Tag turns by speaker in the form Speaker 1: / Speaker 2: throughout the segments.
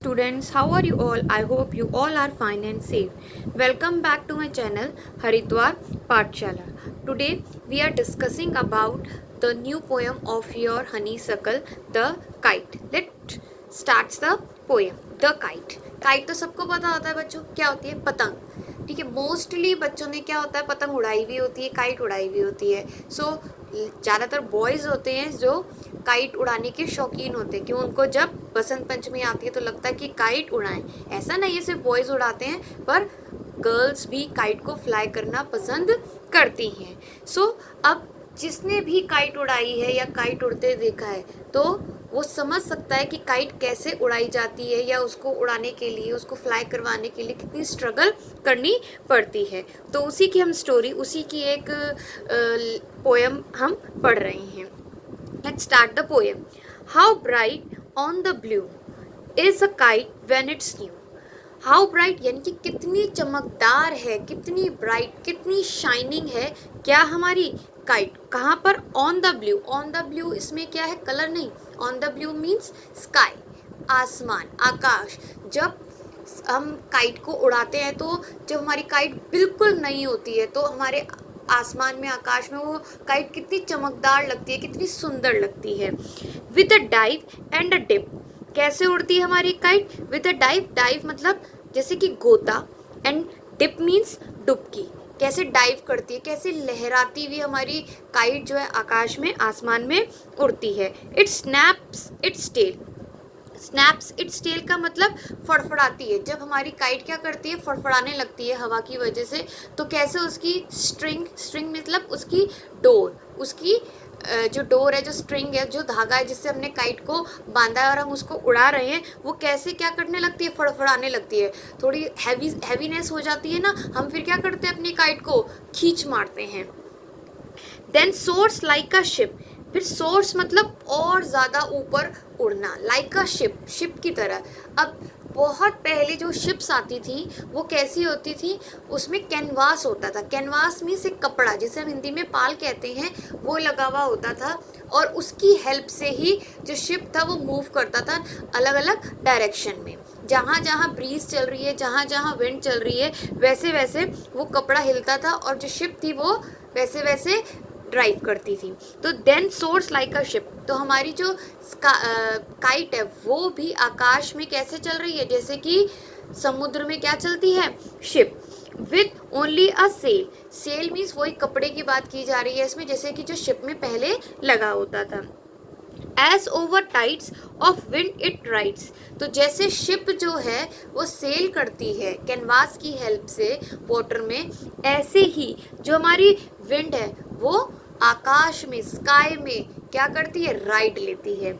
Speaker 1: Students, how are you all? I hope you all are fine and safe. Welcome back to my channel Haridwar Pathshala. Today we are discussing about the new poem of your honeysuckle, The Kite. Let's start the poem. The Kite. Kite तो सबको पता होता है बच्चों, क्या होती है? पतंग. ठीक है, मोस्टली बच्चों ने क्या होता है, पतंग उड़ाई भी होती है, काइट उड़ाई भी होती है. सो ज़्यादातर बॉयज़ होते हैं जो काइट उड़ाने के शौकीन होते हैं, क्यों उनको जब बसंत पंचमी आती है तो लगता है कि काइट उड़ाएं. ऐसा नहीं है सिर्फ बॉयज़ उड़ाते हैं, पर गर्ल्स भी काइट को फ्लाई करना पसंद करती हैं. सो अब जिसने भी काइट उड़ाई है या काइट उड़ते देखा है तो वो समझ सकता है कि काइट कैसे उड़ाई जाती है, या उसको उड़ाने के लिए, उसको फ्लाई करवाने के लिए कितनी स्ट्रगल करनी पड़ती है. तो उसी की हम स्टोरी, उसी की एक पोएम हम पढ़ रहे हैं. Let's start the poem. How bright on the blue is a kite when it's new. How bright यानी कि कितनी चमकदार है, कितनी ब्राइट, कितनी शाइनिंग है क्या हमारी काइट. कहाँ पर? On the blue. On the blue इसमें क्या है? कलर नहीं. On the blue means sky, आसमान, आकाश. जब हम काइट को उड़ाते हैं तो जब हमारी काइट बिल्कुल नई होती है तो हमारे आसमान में, आकाश में वो काइट कितनी चमकदार लगती है, कितनी सुंदर लगती है. With a dive and a dip. कैसे उड़ती है हमारी kite? With a dive. Dive मतलब जैसे कि गोता, एंड डिप मीन्स डुबकी. कैसे डाइव करती है, कैसे लहराती हुई हमारी काइट जो है आकाश में, आसमान में उड़ती है. It snaps its tail. Snaps its tail का मतलब फड़फड़ाती है. जब हमारी काइट क्या करती है? फड़फड़ाने लगती है हवा की वजह से. तो कैसे उसकी स्ट्रिंग मतलब उसकी डोर, उसकी जो डोर है, जो स्ट्रिंग है, जो धागा है जिससे हमने काइट को बांधा है और हम उसको उड़ा रहे हैं, वो कैसे क्या करने लगती है? फड़फड़ाने लगती है. थोड़ी हैवीनेस हो जाती है ना, हम फिर क्या करते हैं? अपनी काइट को खींच मारते हैं. Then soars like a ship. फिर सोर्स मतलब और ज़्यादा ऊपर उड़ना. लाइक अ शिप, शिप की तरह. अब बहुत पहले जो शिप्स आती थी वो कैसी होती थी? उसमें कैनवास होता था. कैनवास मीन्स एक कपड़ा, जिसे हम हिंदी में पाल कहते हैं, वो लगा हुआ होता था, और उसकी हेल्प से ही जो शिप था वो मूव करता था अलग अलग डायरेक्शन में. जहाँ जहाँ ब्रीज चल रही है, जहाँ जहाँ विंड चल रही है, वैसे वैसे वो कपड़ा हिलता था और जो शिप थी वो वैसे वैसे ड्राइव करती थी. तो then soars like a ship. तो हमारी जो काइट है वो भी आकाश में कैसे चल रही है? जैसे कि समुद्र में क्या चलती है? Ship. With only a sail. Sail means वही कपड़े की बात की जा रही है इसमें, जैसे कि जो शिप में पहले लगा होता था. As over tides of wind it rides. तो जैसे शिप जो है वो सेल करती है कैनवास की हेल्प से वाटर में, ऐसे ही जो हमारी विंड है वो आकाश में, स्काई में क्या करती है? राइड लेती है.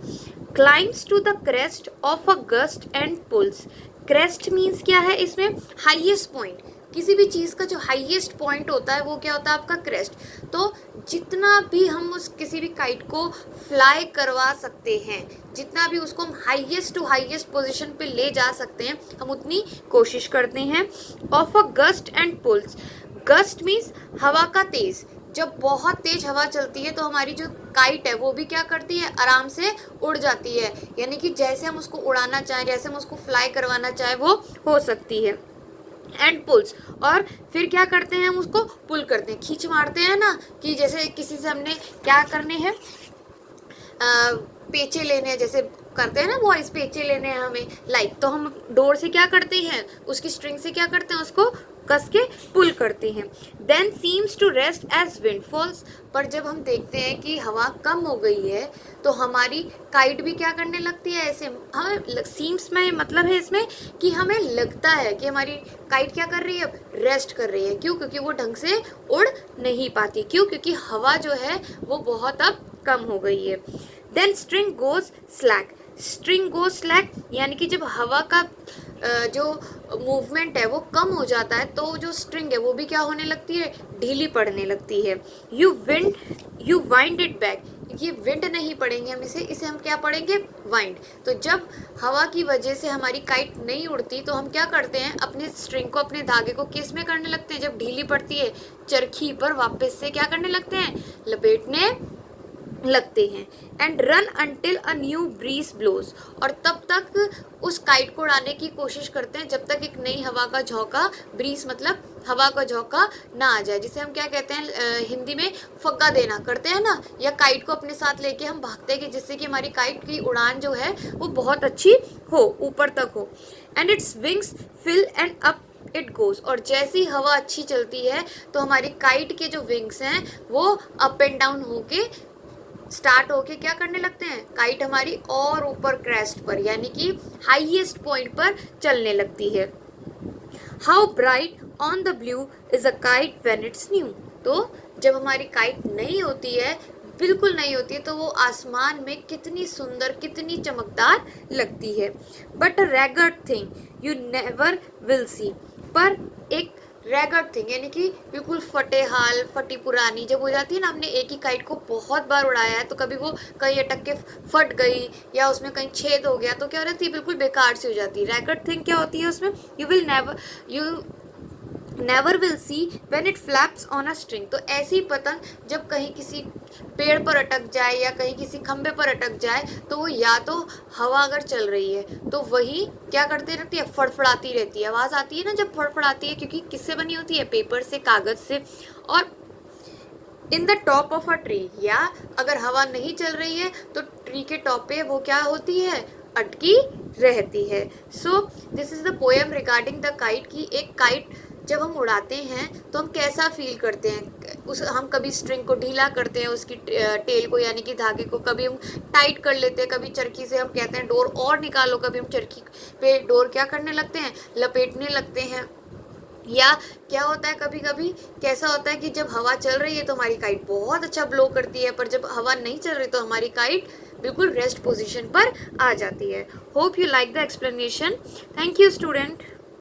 Speaker 1: Climbs to the crest of a gust and pulls. Crest means क्या है इसमें? Highest point. किसी भी चीज़ का जो हाईएस्ट पॉइंट होता है वो क्या होता है? आपका क्रेस्ट. तो जितना भी हम उस किसी भी काइट को फ्लाई करवा सकते हैं, जितना भी उसको हम हाईएस्ट टू हाईएस्ट पोजीशन पे ले जा सकते हैं, हम उतनी कोशिश करते हैं. Of a gust and pulls. Gust means हवा का तेज. जब बहुत तेज हवा चलती है तो हमारी जो काइट है वो भी क्या करती है? आराम से उड़ जाती है. यानी कि जैसे हम उसको उड़ाना चाहें, जैसे हम उसको फ्लाई करवाना चाहें, वो हो सकती है. And pulls. और फिर क्या करते हैं? हम उसको पुल करते हैं, खींच मारते हैं ना, कि जैसे किसी से हमने क्या करने हैं? पेचे लेने हैं, जैसे करते हैं ना बॉयज, पेचे लेने हैं हमें, लाइक. तो हम डोर से क्या करते हैं? उसकी स्ट्रिंग से क्या करते हैं? उसको कस के पुल करते हैं. Then seems to rest as wind falls. पर जब हम देखते हैं कि हवा कम हो गई है तो हमारी काइट भी क्या करने लगती है? ऐसे हमें सीम्स में मतलब है इसमें कि हमें लगता है कि हमारी काइट क्या कर रही है? अब रेस्ट कर रही है. क्यों? क्योंकि वो ढंग से उड़ नहीं पाती. क्यों? क्योंकि हवा जो है वो बहुत अब कम हो गई है. Then string goes slack. String goes slack यानी कि जब हवा का जो मूवमेंट है वो कम हो जाता है तो जो स्ट्रिंग है वो भी क्या होने लगती है? ढीली पड़ने लगती है. You wind it back. ये विंड नहीं पढ़ेंगे हम इसे हम क्या पढ़ेंगे? वाइंड. तो जब हवा की वजह से हमारी काइट नहीं उड़ती तो हम क्या करते हैं? अपने स्ट्रिंग को, अपने धागे को किस में करने लगते हैं? जब ढीली पड़ती है, चरखी पर वापस से क्या करने लगते हैं? लपेटने लगते हैं and run until a new breeze blows, और तब तक उस काइट को उड़ाने की कोशिश करते हैं जब तक एक नई हवा का झोंका, ब्रीज मतलब हवा का झोंका, ना आ जाए, जिसे हम क्या कहते हैं हिंदी में फग्गा देना करते हैं ना, या काइट को अपने साथ लेके हम भागते हैं कि जिससे कि हमारी काइट की उड़ान जो है वो बहुत अच्छी हो, ऊपर तक हो। And its wings fill and up it goes, और जैसी हवा अच्छी चलती है तो हमारी काइट के जो विंग्स हैं वो अप एंड डाउन होके स्टार्ट होके क्या करने लगते हैं, काइट हमारी और ऊपर क्रेस्ट पर यानी कि हाईएस्ट पॉइंट पर चलने लगती है। How bright on the blue is a kite when it's new, तो जब हमारी काइट नई होती है, बिल्कुल नई होती है, तो वो आसमान में कितनी सुंदर, कितनी चमकदार लगती है। But a ragged thing you never will see, पर एक रैगड थिंग यानी कि बिल्कुल फटे हाल, फटी पुरानी जब हो जाती है ना, हमने एक ही काइट को बहुत बार उड़ाया है तो कभी वो कहीं अटक के फट गई या उसमें कहीं छेद हो गया तो क्या हो जाती है, बिल्कुल बेकार सी हो जाती है। रैगड थिंग क्या होती है उसमें, you never will see when it flaps on a string, तो ऐसी पतंग जब कहीं किसी पेड़ पर अटक जाए या कहीं किसी खंभे पर अटक जाए तो वो या तो हवा अगर चल रही है तो वही क्या करती रहती है, फड़फड़ाती रहती है, आवाज़ आती है ना जब फड़फड़ाती है, क्योंकि किससे बनी होती है, पेपर से, कागज़ से। और in the top of a tree, या अगर हवा नहीं चल रही है तो ट्री के टॉप पे वो क्या होती है, अटकी रहती है। So this is the poem regarding the kite, की एक काइट जब हम उड़ाते हैं तो हम कैसा फील करते हैं, उस हम कभी स्ट्रिंग को ढीला करते हैं, उसकी टेल को यानी कि धागे को, कभी हम टाइट कर लेते हैं, कभी चरखी से हम कहते हैं डोर और निकालो, कभी हम चरखी पे डोर क्या करने लगते हैं, लपेटने लगते हैं। या क्या होता है कभी कभी, कैसा होता है कि जब हवा चल रही है तो हमारी काइट बहुत अच्छा ब्लो करती है, पर जब हवा नहीं चल रही तो हमारी काइट बिल्कुल रेस्ट पोजीशन पर आ जाती है। Hope you like the explanation. Thank you student.